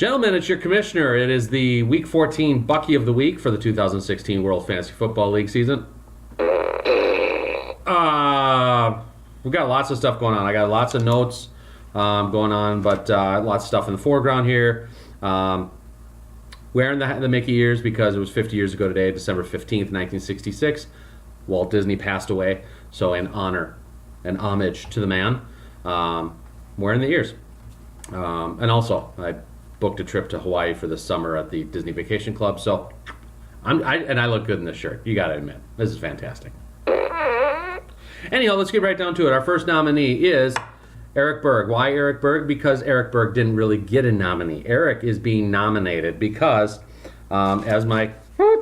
Gentlemen, it's your commissioner. It is the Week 14 Bucky of the Week for the 2016 World Fantasy Football League season. We've got lots of stuff going on. I got lots of notes going on, but lots of stuff in the foreground here. Wearing the Mickey ears because it was 50 years ago today, December 15th, 1966. Walt Disney passed away. So in honor and homage to the man, wearing the ears. And also, I booked a trip to Hawaii for this summer at the Disney Vacation Club. So I look good in this shirt. You got to admit, this is fantastic. Anyhow, let's get right down to it. Our first nominee is Eric Berg. Why Eric Berg? Because Eric Berg didn't really get a nominee. Eric is being nominated because, as my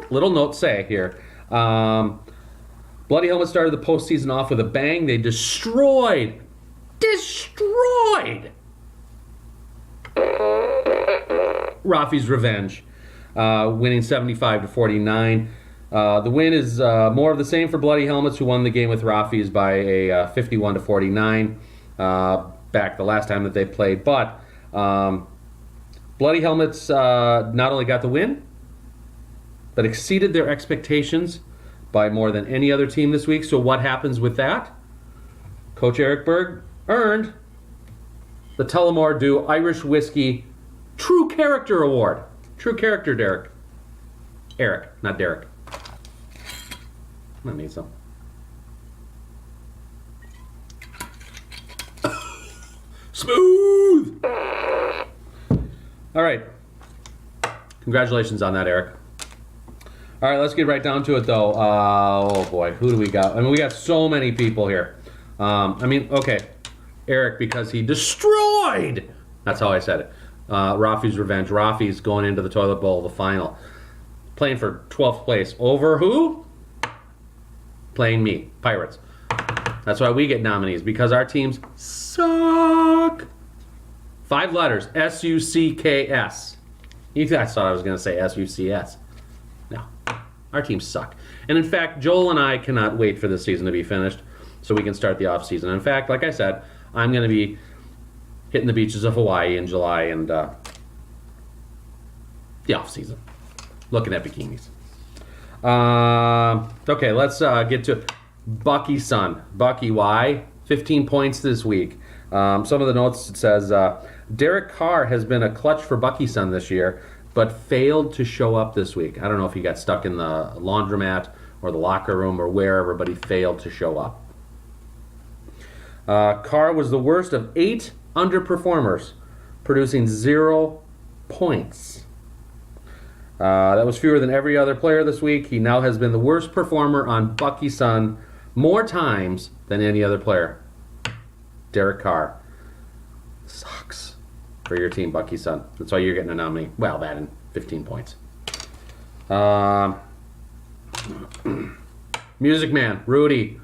little notes say here, Bloody Helmet started the postseason off with a bang. They destroyed Rafi's Revenge, winning 75-49. The win is more of the same for Bloody Helmets, who won the game with Rafi's by a 51-49 back the last time that they played. But Bloody Helmets not only got the win, but exceeded their expectations by more than any other team this week. So what happens with that? Coach Eric Berg earned the Tullamore Dew Irish Whiskey True Character Award. True Character, Derek. Eric, not Derek. I need some. Smooth! All right. Congratulations on that, Eric. All right, let's get right down to it, though. Oh, boy. Who do we got? I mean, we got so many people here. Okay. Eric, because he destroyed. That's how I said it. Rafi's Revenge. Rafi's going into the toilet bowl, the final. Playing for 12th place. Over who? Playing me. Pirates. That's why we get nominees, because our teams suck. 5 letters. S-U-C-K-S. You guys thought I was going to say S-U-C-S. No. Our teams suck. And in fact, Joel and I cannot wait for this season to be finished so we can start the off season. In fact, like I said, I'm going to be hitting the beaches of Hawaii in July and the off season. Looking at bikinis. Okay, let's get to Bucky's son. Bucky, why? 15 points this week. Some of the notes, it says, Derek Carr has been a clutch for Bucky's son this year, but failed to show up this week. I don't know if he got stuck in the laundromat or the locker room or wherever, but he failed to show up. Carr was the worst of 8 underperformers, producing 0 points. That was fewer than every other player this week. He now has been the worst performer on Bucky's son more times than any other player. Derek Carr. Sucks for your team, Bucky's son. That's why you're getting a nominee. Well, that and 15 points. Music Man, Rudy.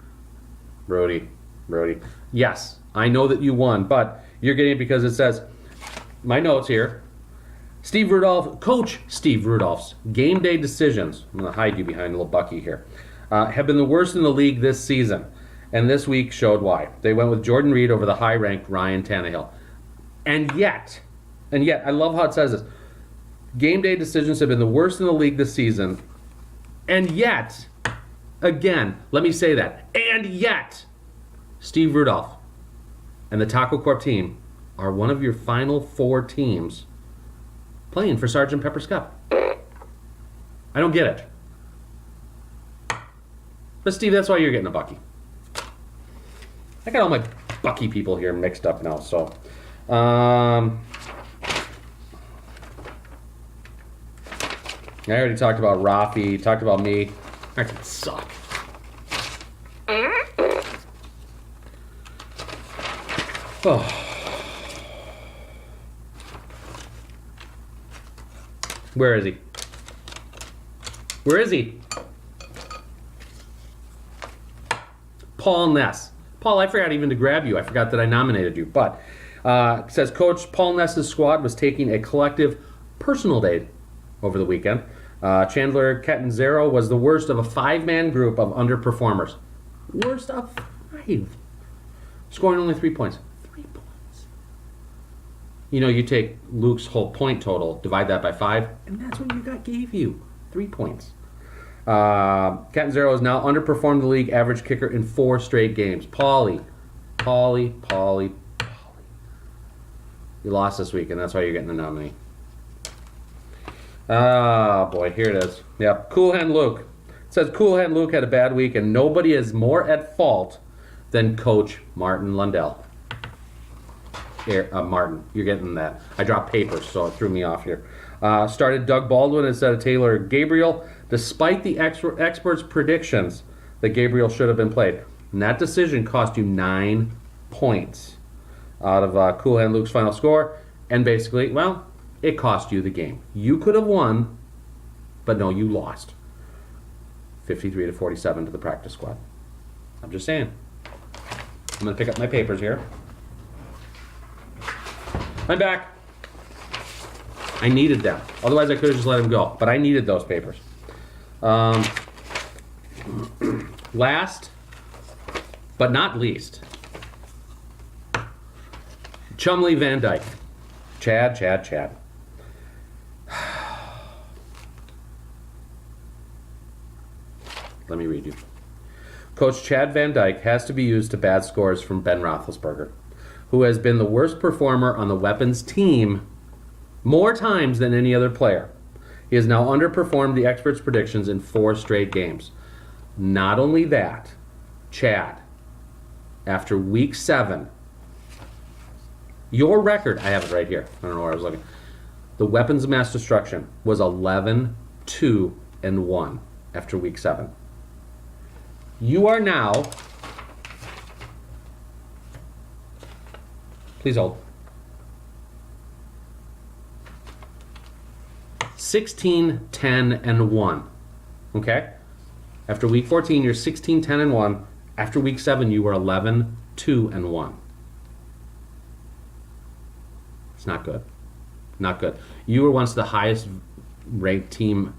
Yes, I know that you won, but you're getting it because it says, my notes here, Coach Steve Rudolph's game day decisions, I'm going to hide you behind a little Bucky here, have been the worst in the league this season. And this week showed why. They went with Jordan Reed over the high-ranked Ryan Tannehill. And yet, I love how it says this, game day decisions have been the worst in the league this season. And yet, again, let me say that, and yet, Steve Rudolph and the Taco Corp team are one of your final 4 teams playing for Sgt. Pepper's Cup. I don't get it. But Steve, that's why you're getting a Bucky. I got all my Bucky people here mixed up now, so. I already talked about Rafi, talked about me. I can suck. Oh. Where is he? Paul Ness. Paul, I forgot even to grab you. I forgot that I nominated you. But it says Coach Paul Ness's squad was taking a collective personal day over the weekend. Chandler Catanzaro was the worst of a 5-man group of underperformers. Worst of 5. Scoring only 3 points. 3 points. You take Luke's whole point total, divide that by 5, and that's what gave you. 3 points. Captain Zero has now underperformed the league average kicker in 4 straight games. Paulie. You lost this week, and that's why you're getting the nominee. Oh, boy, here it is. Yep, Cool Hand Luke. It says Cool Hand Luke had a bad week, and nobody is more at fault than Coach Martin Lundell. Here, Martin, you're getting that. I dropped papers, so it threw me off here. Started Doug Baldwin instead of Taylor Gabriel, despite the experts' predictions that Gabriel should have been played. And that decision cost you 9 points out of Cool Hand Luke's final score. And basically, well, it cost you the game. You could have won, but no, you lost. 53-47 to the practice squad. I'm just saying. I'm going to pick up my papers here. I'm back. I needed them. Otherwise, I could have just let him go. But I needed those papers. Last, but not least, Chumley Van Dyke. Chad. Let me read you. Coach Chad Van Dyke has to be used to bad scores from Ben Roethlisberger, who has been the worst performer on the Weapons team more times than any other player. He has now underperformed the experts' predictions in 4 straight games. Not only that, Chad, after week 7, your record, I have it right here. I don't know where I was looking. The weapons of mass destruction was 11-2-1 after week 7. You are now, please hold, 16-10-1. Okay? After week 14, you're 16-10-1. After week 7, you were 11-2-1. It's not good. Not good. You were once the highest ranked team,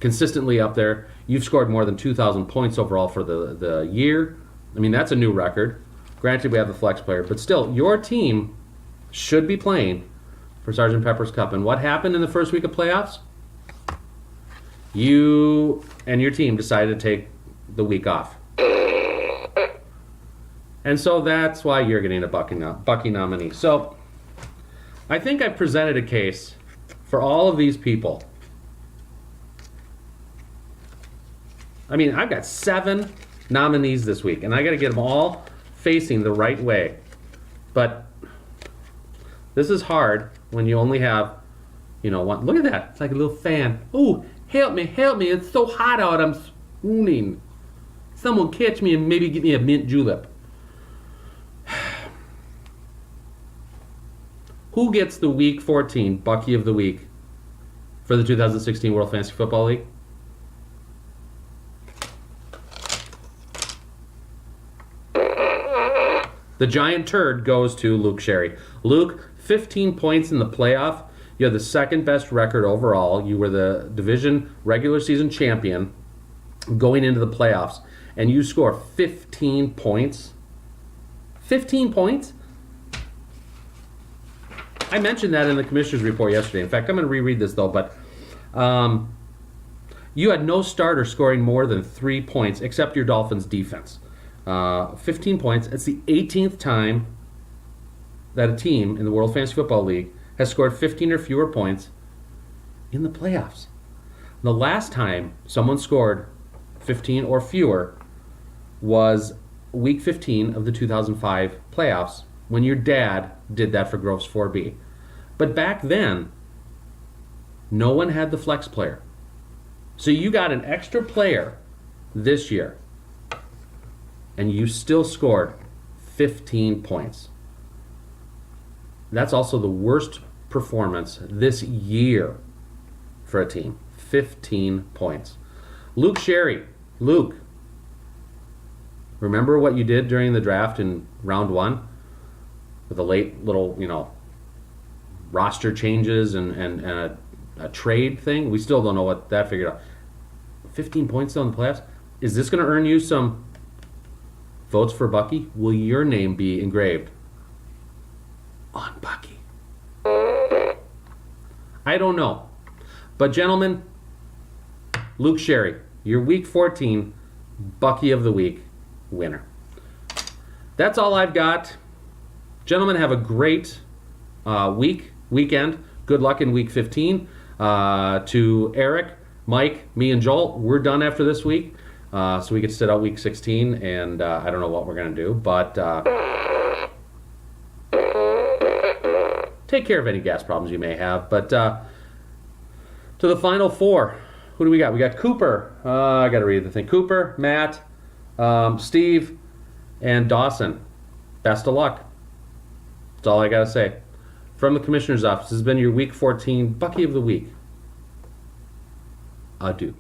consistently up there. You've scored more than 2,000 points overall for the year. I mean, that's a new record. Granted, we have the flex player, but still, your team should be playing for Sgt. Pepper's Cup. And what happened in the first week of playoffs? You and your team decided to take the week off. And so that's why you're getting a Bucky nominee. So I think I've presented a case for all of these people. I mean, I've got 7 nominees this week, and I got to get them all facing the right way. But this is hard when you only have, one. Look at that. It's like a little fan. Oh, help me. It's so hot out. I'm swooning. Someone catch me and maybe get me a mint julep. Who gets the Week 14 Bucky of the Week for the 2016 World Fantasy Football League? The giant turd goes to Luke Sherry. Luke, 15 points in the playoff. You had the second best record overall. You were the division regular season champion going into the playoffs. And you score 15 points. 15 points? I mentioned that in the commissioner's report yesterday. In fact, I'm going to reread this, though. But you had no starter scoring more than 3 points, except your Dolphins' defense. 15 points. It's the 18th time that a team in the World Fantasy Football League has scored 15 or fewer points in the playoffs. The last time someone scored 15 or fewer was Week 15 of the 2005 playoffs, when your dad did that for Groves 4B. But back then, no one had the flex player. So you got an extra player this year, and you still scored 15 points. That's also the worst performance this year for a team. 15 points. Luke Sherry. Luke, remember what you did during the draft in round 1? With a late little, roster changes and a trade thing. We still don't know what that figured out. 15 points still in the playoffs. Is this going to earn you some votes for Bucky? Will your name be engraved on Bucky? I don't know. But gentlemen, Luke Sherry, your week 14 Bucky of the Week winner. That's all I've got. Gentlemen, have a great weekend. Good luck in week 15. To Eric, Mike, me, and Joel, we're done after this week. So we get to sit out week 16, and I don't know what we're going to do, but take care of any gas problems you may have. But to the final four, who do we got? We got Cooper. I got to read the thing. Cooper, Matt, Steve, and Dawson. Best of luck. That's all I got to say. From the Commissioner's Office, this has been your Week 14 Bucky of the Week. Adieu.